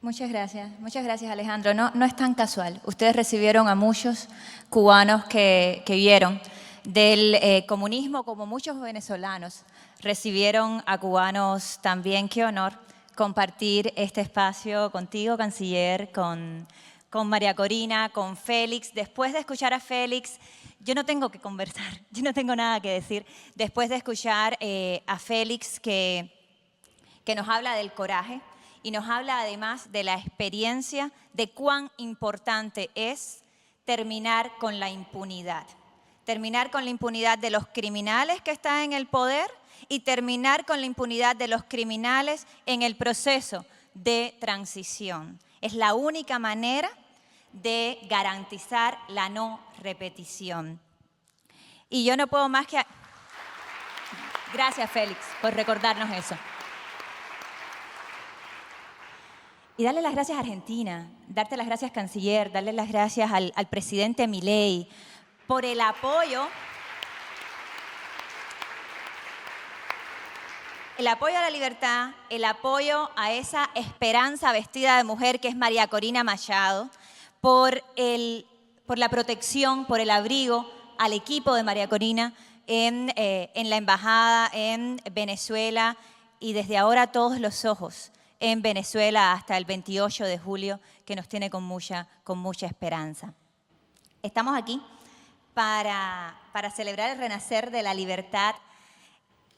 Muchas gracias Alejandro. No es tan casual. Ustedes recibieron a muchos cubanos que vieron del comunismo, como muchos venezolanos recibieron a cubanos también. Qué honor compartir este espacio contigo, canciller, con María Corina, con Félix. Después de escuchar a Félix, yo no tengo que conversar, yo no tengo nada que decir. Después de escuchar a Félix que nos habla del coraje y nos habla además de la experiencia de cuán importante es terminar con la impunidad. Terminar con la impunidad de los criminales que están en el poder y terminar con la impunidad de los criminales en el proceso de transición. Es la única manera de garantizar la no repetición. Y yo no puedo más que... Gracias, Félix, por recordarnos eso. Y darle las gracias a Argentina, darte las gracias, canciller, darle las gracias al presidente Milei por el apoyo a la libertad, el apoyo a esa esperanza vestida de mujer que es María Corina Machado, por la protección, por el abrigo al equipo de María Corina en la embajada en Venezuela y desde ahora todos los ojos en Venezuela hasta el 28 de julio, que nos tiene con mucha esperanza. Estamos aquí para celebrar el renacer de la libertad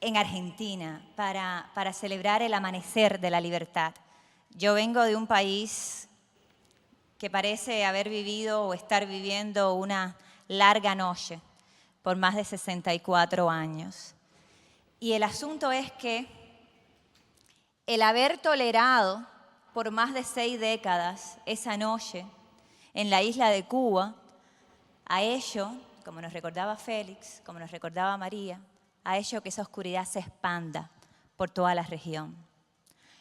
en Argentina, para celebrar el amanecer de la libertad. Yo vengo de un país que parece haber vivido o estar viviendo una larga noche por más de 64 años. Y el asunto es que el haber tolerado por más de 6 décadas esa noche en la isla de Cuba, ha hecho, como nos recordaba Félix, como nos recordaba María, ha hecho que esa oscuridad se expanda por toda la región.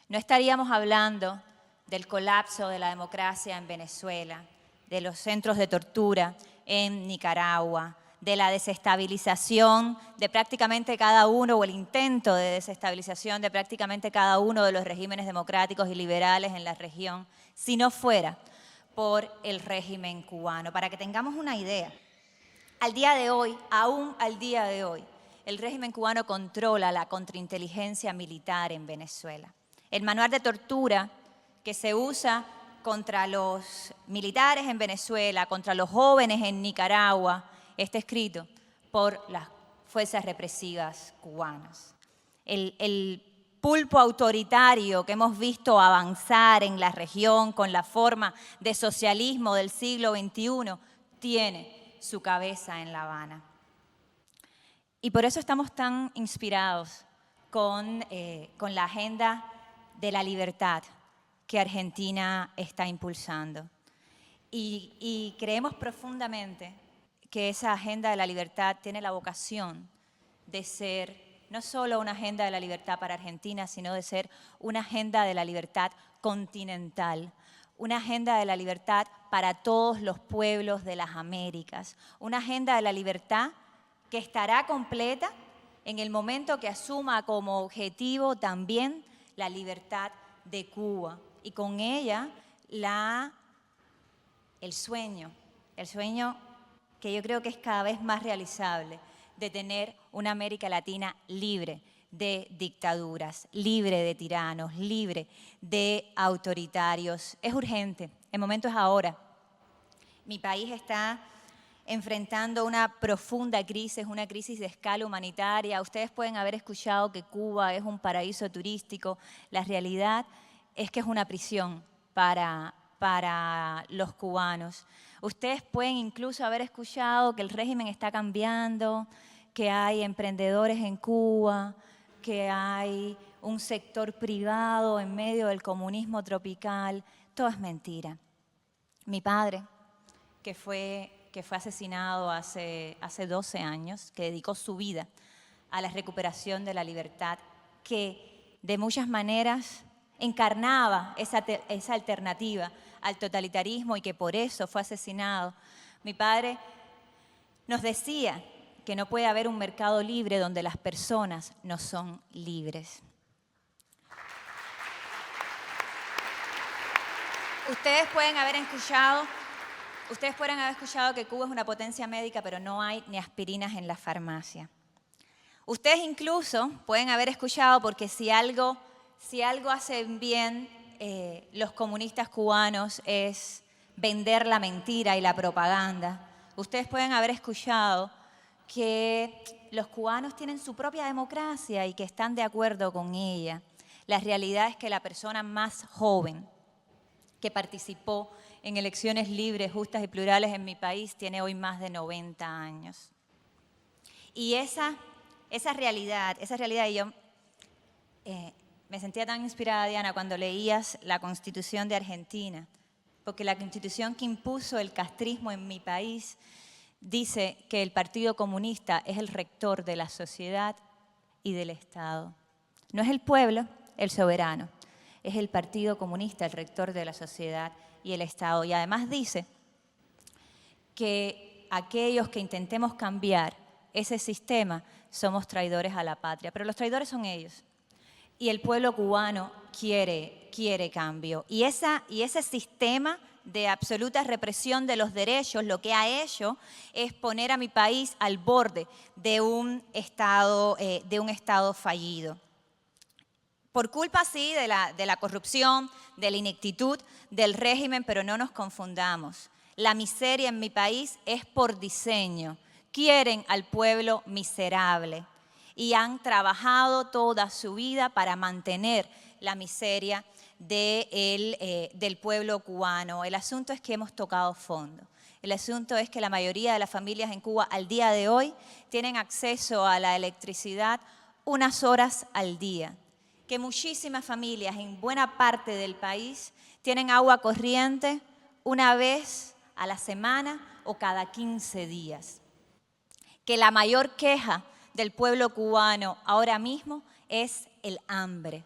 No estaríamos hablando del colapso de la democracia en Venezuela, de los centros de tortura en Nicaragua, de la desestabilización de prácticamente cada uno, o el intento de desestabilización de prácticamente cada uno de los regímenes democráticos y liberales en la región, si no fuera por el régimen cubano. Para que tengamos una idea, al día de hoy, aún al día de hoy, el régimen cubano controla la contrainteligencia militar en Venezuela. El manual de tortura que se usa contra los militares en Venezuela, contra los jóvenes en Nicaragua, está escrito por las fuerzas represivas cubanas. El pulpo autoritario que hemos visto avanzar en la región con la forma de socialismo del siglo XXI tiene su cabeza en La Habana. Y por eso estamos tan inspirados con la agenda de la libertad que Argentina está impulsando. Y creemos profundamente que esa agenda de la libertad tiene la vocación de ser no solo una agenda de la libertad para Argentina, sino de ser una agenda de la libertad continental, una agenda de la libertad para todos los pueblos de las Américas, una agenda de la libertad que estará completa en el momento que asuma como objetivo también la libertad de Cuba y con ella el sueño que yo creo que es cada vez más realizable, de tener una América Latina libre de dictaduras, libre de tiranos, libre de autoritarios. Es urgente, el momento es ahora. Mi país está enfrentando una profunda crisis, una crisis de escala humanitaria. Ustedes pueden haber escuchado que Cuba es un paraíso turístico. La realidad es que es una prisión para los cubanos. Ustedes pueden incluso haber escuchado que el régimen está cambiando, que hay emprendedores en Cuba, que hay un sector privado en medio del comunismo tropical. Todo es mentira. Mi padre, que fue asesinado hace 12 años, que dedicó su vida a la recuperación de la libertad, que de muchas maneras encarnaba esa alternativa al totalitarismo y que por eso fue asesinado. Mi padre nos decía que no puede haber un mercado libre donde las personas no son libres. Ustedes pueden haber escuchado que Cuba es una potencia médica, pero no hay ni aspirinas en la farmacia. Ustedes incluso pueden haber escuchado, porque si algo hacen bien los comunistas cubanos es vender la mentira y la propaganda. Ustedes pueden haber escuchado que los cubanos tienen su propia democracia y que están de acuerdo con ella. La realidad es que la persona más joven que participó en elecciones libres, justas y plurales en mi país tiene hoy más de 90 años. Y esa realidad, y yo me sentía tan inspirada, Diana, cuando leías la Constitución de Argentina, porque la Constitución que impuso el castrismo en mi país dice que el Partido Comunista es el rector de la sociedad y del Estado. No es el pueblo el soberano, es el Partido Comunista el rector de la sociedad y el Estado. Y además dice que aquellos que intentemos cambiar ese sistema somos traidores a la patria, pero los traidores son ellos. Y el pueblo cubano quiere cambio. Y ese sistema de absoluta represión de los derechos lo que ha hecho es poner a mi país al borde de un estado fallido. Por culpa, sí, de la corrupción, de la ineptitud del régimen, pero no nos confundamos. La miseria en mi país es por diseño. Quieren al pueblo miserable y han trabajado toda su vida para mantener la miseria del pueblo cubano. El asunto es que hemos tocado fondo. El asunto es que la mayoría de las familias en Cuba al día de hoy tienen acceso a la electricidad unas horas al día. Que muchísimas familias en buena parte del país tienen agua corriente una vez a la semana o cada 15 días. Que la mayor queja del pueblo cubano ahora mismo es el hambre.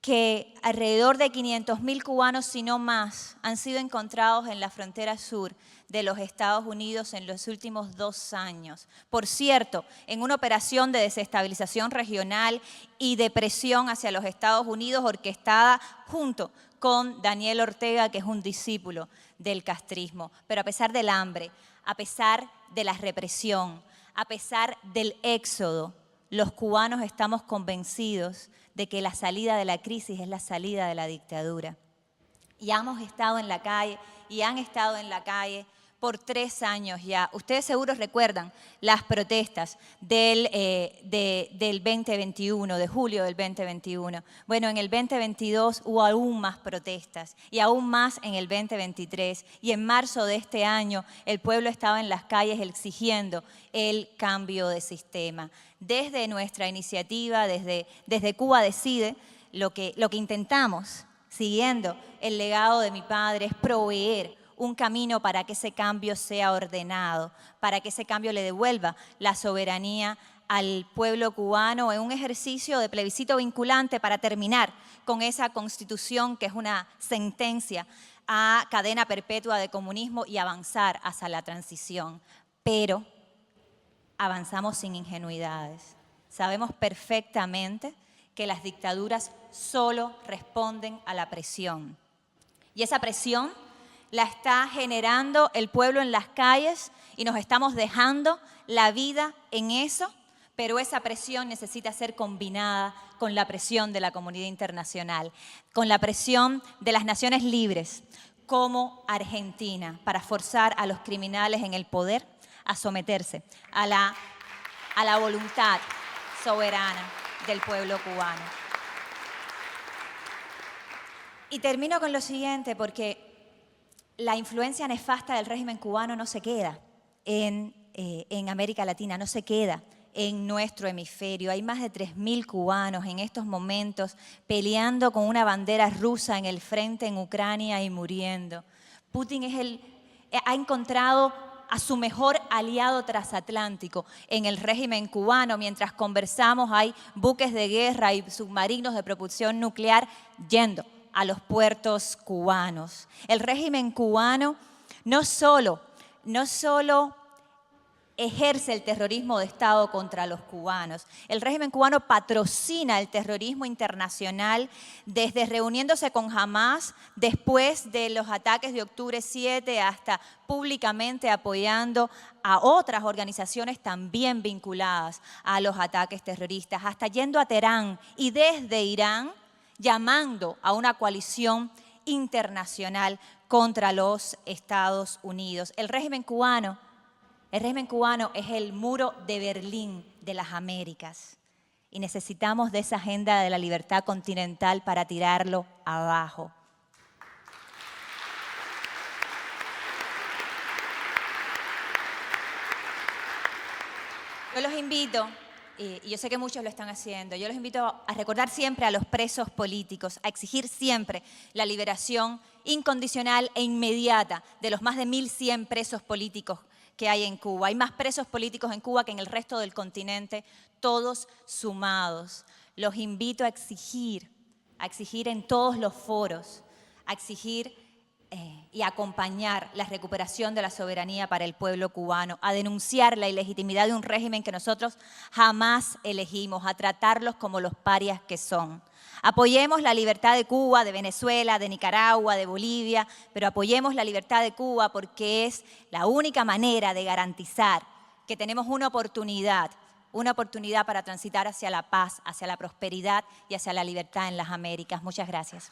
Que alrededor de 500.000 cubanos, si no más, han sido encontrados en la frontera sur de los Estados Unidos en los últimos 2 años. Por cierto, en una operación de desestabilización regional y de presión hacia los Estados Unidos orquestada junto con Daniel Ortega, que es un discípulo del castrismo. Pero a pesar del hambre, a pesar de la represión, a pesar del éxodo, los cubanos estamos convencidos de que la salida de la crisis es la salida de la dictadura. Y hemos estado en la calle, y han estado en la calle por 3 años ya. Ustedes seguro recuerdan las protestas del 2021, de julio del 2021. Bueno, en el 2022 hubo aún más protestas y aún más en el 2023. Y en marzo de este año el pueblo estaba en las calles exigiendo el cambio de sistema. Desde nuestra iniciativa, desde Cuba Decide, lo que intentamos, siguiendo el legado de mi padre, es proveer un camino para que ese cambio sea ordenado, para que ese cambio le devuelva la soberanía al pueblo cubano en un ejercicio de plebiscito vinculante para terminar con esa constitución que es una sentencia a cadena perpetua de comunismo y avanzar hacia la transición. Pero avanzamos sin ingenuidades. Sabemos perfectamente que las dictaduras solo responden a la presión. Y esa presión la está generando el pueblo en las calles y nos estamos dejando la vida en eso, pero esa presión necesita ser combinada con la presión de la comunidad internacional, con la presión de las naciones libres, como Argentina, para forzar a los criminales en el poder a someterse a la voluntad soberana del pueblo cubano. Y termino con lo siguiente, porque la influencia nefasta del régimen cubano no se queda en América Latina, no se queda en nuestro hemisferio. Hay más de 3.000 cubanos en estos momentos peleando con una bandera rusa en el frente en Ucrania y muriendo. Putin ha encontrado a su mejor aliado transatlántico en el régimen cubano. Mientras conversamos hay buques de guerra y submarinos de propulsión nuclear yendo a los puertos cubanos. El régimen cubano no solo ejerce el terrorismo de Estado contra los cubanos. El régimen cubano patrocina el terrorismo internacional desde reuniéndose con Hamás después de los ataques de octubre 7 hasta públicamente apoyando a otras organizaciones también vinculadas a los ataques terroristas, hasta yendo a Teherán y desde Irán llamando a una coalición internacional contra los Estados Unidos. El régimen cubano es el muro de Berlín de las Américas y necesitamos de esa agenda de la libertad continental para tirarlo abajo. Yo los invito, y yo sé que muchos lo están haciendo, yo los invito a recordar siempre a los presos políticos, a exigir siempre la liberación incondicional e inmediata de los más de 1.100 presos políticos que hay en Cuba. Hay más presos políticos en Cuba que en el resto del continente, todos sumados. Los invito a exigir en todos los foros, a exigir y acompañar la recuperación de la soberanía para el pueblo cubano, a denunciar la ilegitimidad de un régimen que nosotros jamás elegimos, a tratarlos como los parias que son. Apoyemos la libertad de Cuba, de Venezuela, de Nicaragua, de Bolivia, pero apoyemos la libertad de Cuba porque es la única manera de garantizar que tenemos una oportunidad para transitar hacia la paz, hacia la prosperidad y hacia la libertad en las Américas. Muchas gracias.